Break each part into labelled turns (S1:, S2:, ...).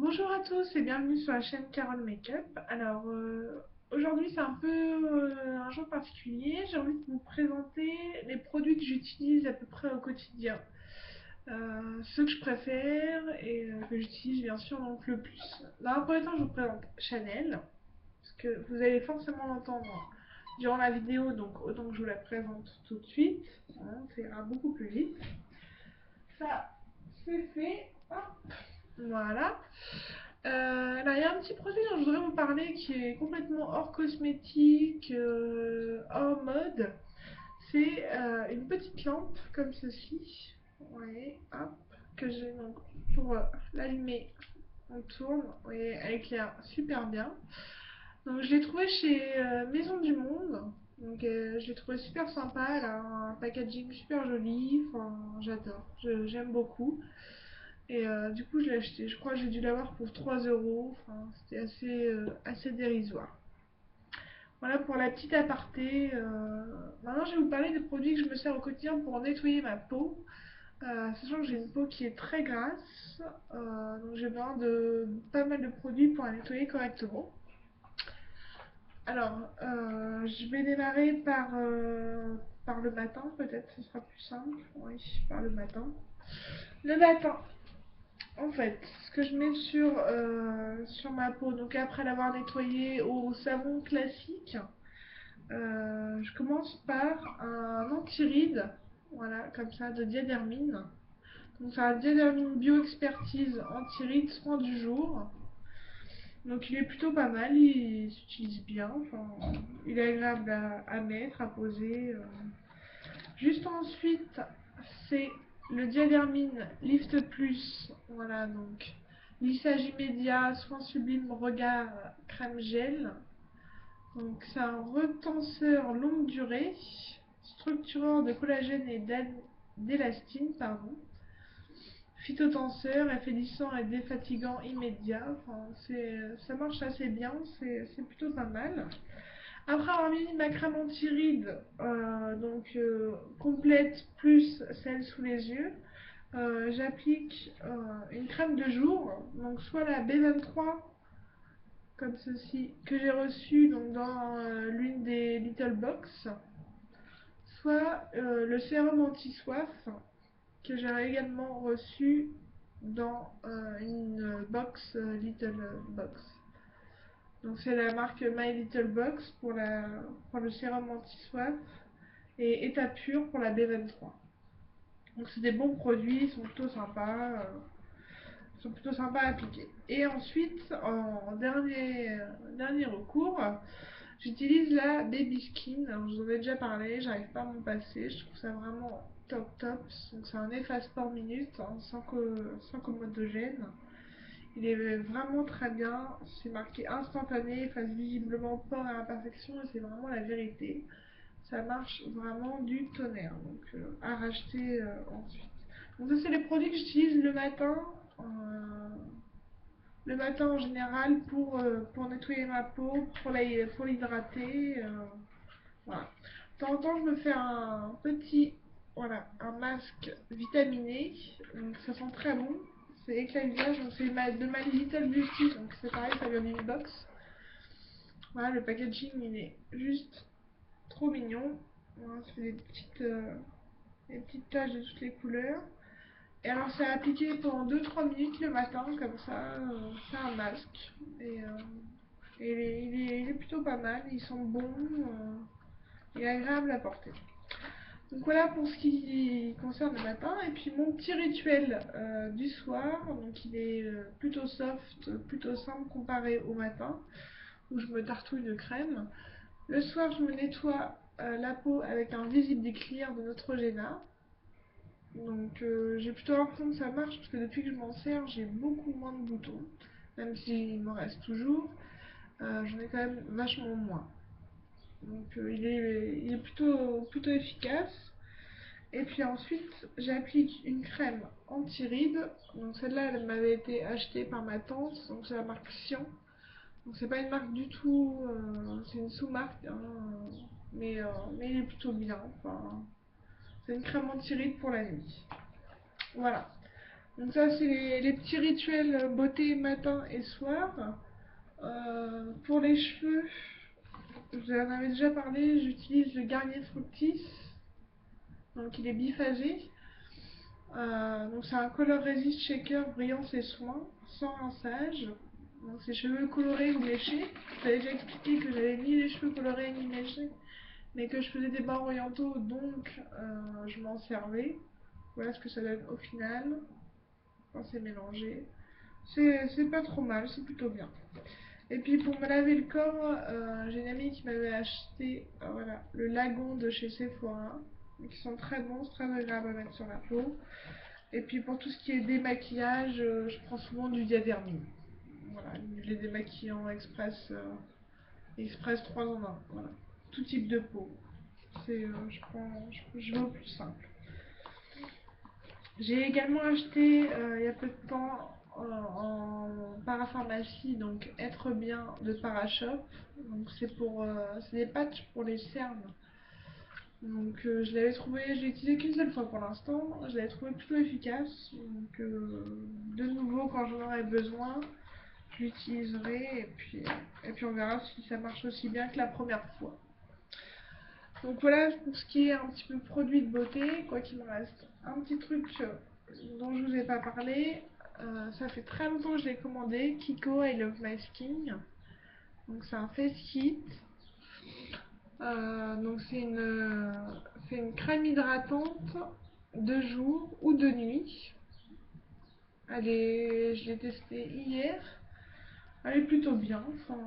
S1: Bonjour à tous et bienvenue sur la chaîne Carole Makeup. Alors aujourd'hui c'est un peu un jour particulier. J'ai envie de vous présenter les produits que j'utilise à peu près au quotidien. Ceux que je préfère et que j'utilise bien sûr donc le plus. Dans un premier temps je vous présente Chanel, parce que vous allez forcément l'entendre durant la vidéo, donc autant que je vous la présente tout de suite. Hein, ça ira beaucoup plus vite. Ça c'est fait. Hop, voilà. Alors, il y a un petit produit dont je voudrais vous parler qui est complètement hors cosmétique, hors mode. C'est une petite lampe comme ceci. Ouais, hop, que j'ai donc pour l'allumer, on tourne. Vous voyez, elle éclaire super bien. Donc, je l'ai trouvé chez Maison du Monde. Donc, je l'ai trouvé super sympa. Elle a un packaging super joli. Enfin, j'adore. J'aime beaucoup. Et du coup, je l'ai acheté. Je crois que j'ai dû l'avoir pour 3 euros. Enfin, c'était assez dérisoire. Voilà pour la petite aparté. Maintenant, je vais vous parler des produits que je me sers au quotidien pour nettoyer ma peau. Sachant que j'ai une peau qui est très grasse. Donc, j'ai besoin de pas mal de produits pour la nettoyer correctement. Alors, je vais démarrer par le matin, peut-être, ce sera plus simple. Oui, par le matin. Le matin, en fait, ce que je mets sur ma peau, donc après l'avoir nettoyée au savon classique, je commence par un anti-rides, voilà, comme ça, de Diadermine. Donc c'est un Diadermine Bio-Expertise anti-rides soin du jour. Donc il est plutôt pas mal, il s'utilise bien, enfin, il est agréable à mettre, à poser. Juste ensuite, c'est le Diadermine Lift Plus. Voilà, donc lissage immédiat, soin sublime, regard, crème gel. Donc c'est un retenseur longue durée, structurant de collagène et d'élastine, pardon. Phytotenseur, effet lissant et défatigant immédiat. Enfin, ça marche assez bien, c'est plutôt pas mal. Après avoir mis ma crème anti-rides, complète plus celle sous les yeux, j'applique une crème de jour, donc soit la B23 comme ceci que j'ai reçue donc dans l'une des Little Box, soit le sérum anti-soif que j'ai également reçu dans une box Little Box. Donc c'est la marque My Little Box pour le sérum anti-soif et État pur pour la B23. Donc c'est des bons produits, ils sont plutôt sympas à appliquer. Et ensuite, en dernier recours, j'utilise la Baby Skin. Alors je vous en ai déjà parlé, j'arrive pas à m'en passer, je trouve ça vraiment top top. Donc c'est un efface pores minute, hein, sans comodogène. Il est vraiment très bien, c'est marqué instantané, efface visiblement pores et imperfections et c'est vraiment la vérité. Ça marche vraiment du tonnerre, donc à racheter ensuite. Donc ça c'est les produits que j'utilise le matin en général pour nettoyer ma peau, pour l'hydrater. Voilà. De temps en temps je me fais un petit, voilà, un masque vitaminé, donc ça sent très bon. C'est éclat visage, donc c'est de My Little Beauty, donc c'est pareil, ça vient d'une box. Voilà, le packaging il est juste trop mignon. Voilà, ça fait des petites taches de toutes les couleurs. Et alors c'est appliqué pendant 2-3 minutes le matin, comme ça, c'est un masque. Il est plutôt pas mal, ils sont bons, il est agréable à porter. Donc voilà pour ce qui concerne le matin. Et puis mon petit rituel du soir, donc il est plutôt soft, plutôt simple comparé au matin, où je me tartouille de crème. Le soir, je me nettoie la peau avec un Visible Clear de Neutrogena. Donc j'ai plutôt l'impression que ça marche parce que depuis que je m'en sers, j'ai beaucoup moins de boutons. Même s'il m'en reste toujours, j'en ai quand même vachement moins. Donc il est plutôt efficace. Et puis ensuite, j'applique une crème anti-rides. Donc celle-là, elle m'avait été achetée par ma tante. Donc c'est la marque Sion. Donc c'est pas une marque du tout, c'est une sous-marque, hein, mais il est plutôt bien. Enfin, c'est une crème anti-rides pour la nuit. Voilà. Donc ça, c'est les petits rituels beauté matin et soir. Pour les cheveux, je vous en avais déjà parlé, j'utilise le Garnier Fructis. Donc il est biphasé. Donc c'est un Color Resist Shaker brillance et soin, sans rinçage. Donc c'est cheveux colorés ou léchés. J'avais déjà expliqué que j'avais ni les cheveux colorés ni léchés, mais que je faisais des bains orientaux, donc je m'en servais. Voilà ce que ça donne au final, quand c'est mélangé. C'est pas trop mal, c'est plutôt bien. Et puis pour me laver le corps, j'ai une amie qui m'avait acheté voilà, le Lagon de chez Sephora, qui sont très bons, c'est très agréable à mettre sur la peau. Et puis pour tout ce qui est démaquillage, je prends souvent du Diadermine. Voilà, les démaquillants express 3 en 1. Voilà. Tout type de peau. Je vais au plus simple. J'ai également acheté il y a peu de temps en parapharmacie, donc Être Bien de Parashop. Donc c'est des patchs pour les cernes. Donc je l'avais trouvé, je l'ai utilisé qu'une seule fois pour l'instant, je l'avais trouvé plutôt efficace. Donc de nouveau quand j'en aurai besoin, je l'utiliserai et puis on verra si ça marche aussi bien que la première fois. Donc voilà pour ce qui est un petit peu produit de beauté, quoi qu'il me reste un petit truc dont je vous ai pas parlé. Ça fait très longtemps que je l'ai commandé, Kiko I Love My Skin. Donc c'est un face kit. Donc c'est une crème hydratante de jour ou de nuit. Je l'ai testée hier. Elle est plutôt bien. Enfin,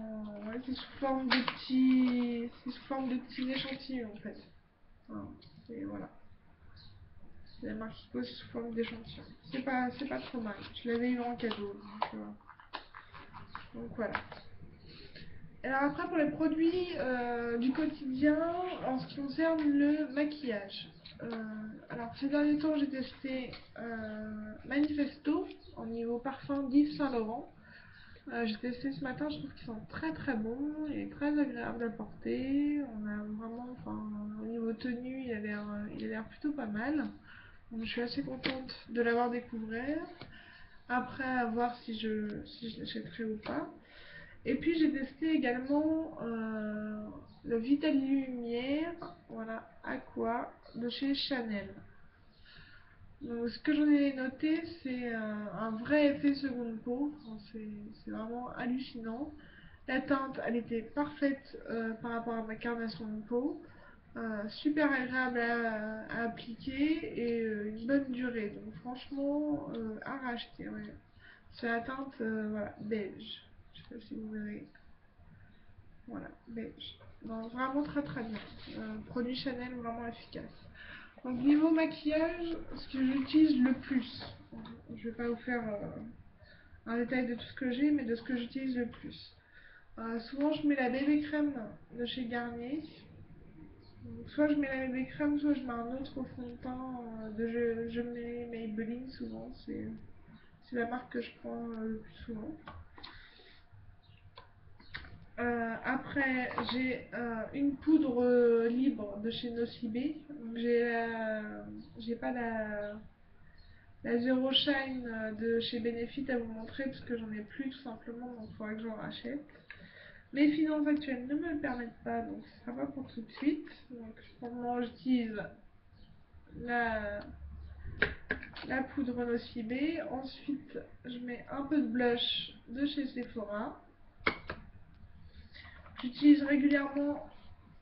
S1: ouais, c'est sous forme de petits échantillons en fait. Voilà. Et voilà. C'est la marque Kiko sous forme d'échantillons. C'est pas trop mal. Je l'avais eu en cadeau. Donc voilà. Alors après pour les produits du quotidien en ce qui concerne le maquillage. Alors ces derniers temps j'ai testé Manifesto en niveau parfum d'Yves Saint Laurent. J'ai testé ce matin, je trouve qu'ils sont très très bons, il est très agréable à porter, on a vraiment, enfin au niveau tenue il a l'air plutôt pas mal. Donc je suis assez contente de l'avoir découvert. Après à voir si je l'achèterai ou pas. Et puis j'ai testé également le Vital Lumière, voilà, Aqua, de chez Chanel. Donc, ce que j'en ai noté, c'est un vrai effet seconde peau, enfin, c'est vraiment hallucinant. La teinte, elle était parfaite par rapport à ma carnation de peau, super agréable à appliquer et une bonne durée. Donc franchement, à racheter. Ouais. C'est la teinte voilà, beige. Je sais pas si vous verrez. Voilà, beige. Non, vraiment très très bien. Produit Chanel vraiment efficace. Donc niveau maquillage, ce que j'utilise le plus, je vais pas vous faire un détail de tout ce que j'ai, mais de ce que j'utilise le plus. Souvent je mets la bébé crème de chez Garnier. Donc, soit je mets la bébé crème, soit je mets un autre fond de teint je mets Maybelline souvent, c'est la marque que je prends le plus souvent. Après, j'ai une poudre libre de chez Nocibé. J'ai pas la Zero Shine de chez Benefit à vous montrer parce que j'en ai plus tout simplement, donc il faudra que j'en rachète. Mes finances actuelles ne me le permettent pas, donc ce sera pas pour tout de suite. Donc pour le moment, j'utilise la, la poudre Nocibé. Ensuite, je mets un peu de blush de chez Sephora. J'utilise régulièrement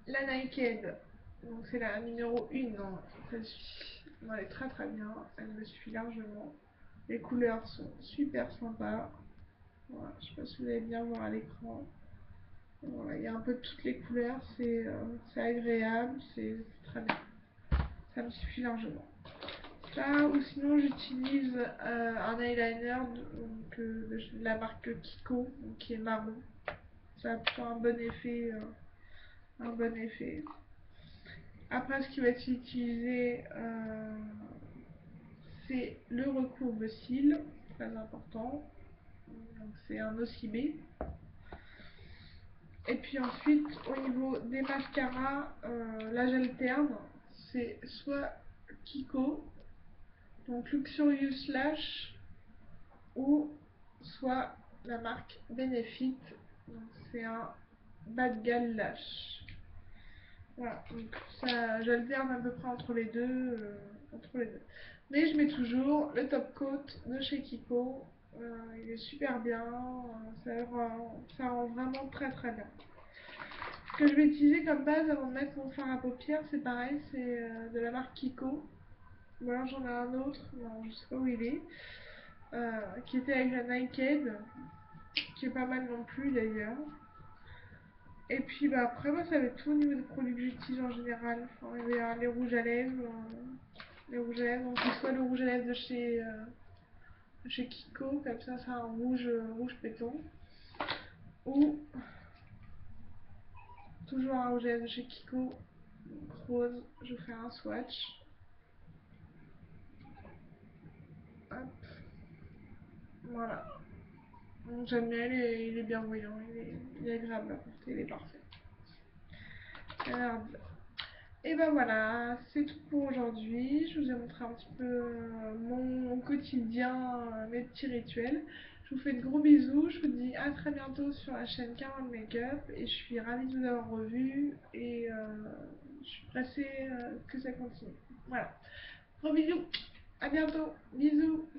S1: la Naked, donc c'est la numéro 1, non, celle-ci. Elle est très très bien, elle me suit largement. Les couleurs sont super sympas. Voilà, je sais pas si vous allez bien voir à l'écran. Voilà, il y a un peu de toutes les couleurs, c'est agréable, c'est très bien. Ça me suffit largement. Ça, ou sinon j'utilise un eyeliner de la marque Kiko, donc, qui est marron. Ça a plutôt un bon effet. Un bon effet. Après, ce qui va être utilisé, c'est le recourbe-cils, très important. C'est un Nocibé. Et puis ensuite, au niveau des mascaras, là j'alterne. C'est soit Kiko, donc Luxurious Lash, ou soit la marque Benefit. Donc c'est un bas de gamme lash. Voilà, donc ça, j'alterne à peu près entre les deux. Mais je mets toujours le top coat de chez Kiko. Il est super bien, ça rend vraiment très très bien. Ce que je vais utiliser comme base avant de mettre mon fard à paupières, c'est pareil, c'est de la marque Kiko. Ou alors j'en ai un autre, non, je sais pas où il est, qui était avec la Naked, qui est pas mal non plus d'ailleurs. Et puis bah, après, moi, ça va être tout au niveau des produits que j'utilise en général. Enfin, il y a les rouges à lèvres, donc c'est soit le rouge à lèvres de chez Kiko, comme ça, c'est un rouge péton, ou toujours un rouge à lèvres de chez Kiko, donc rose. Je vais faire un swatch. Hop, voilà. Donc j'aime bien, il est bienveillant, il est agréable à porter, il est parfait. Alors, et ben voilà, c'est tout pour aujourd'hui. Je vous ai montré un petit peu mon quotidien, mes petits rituels. Je vous fais de gros bisous. Je vous dis à très bientôt sur la chaîne Carole Makeup. Et je suis ravie de vous avoir revu. Et je suis pressée que ça continue. Voilà. Gros bisous. À bientôt. Bisous.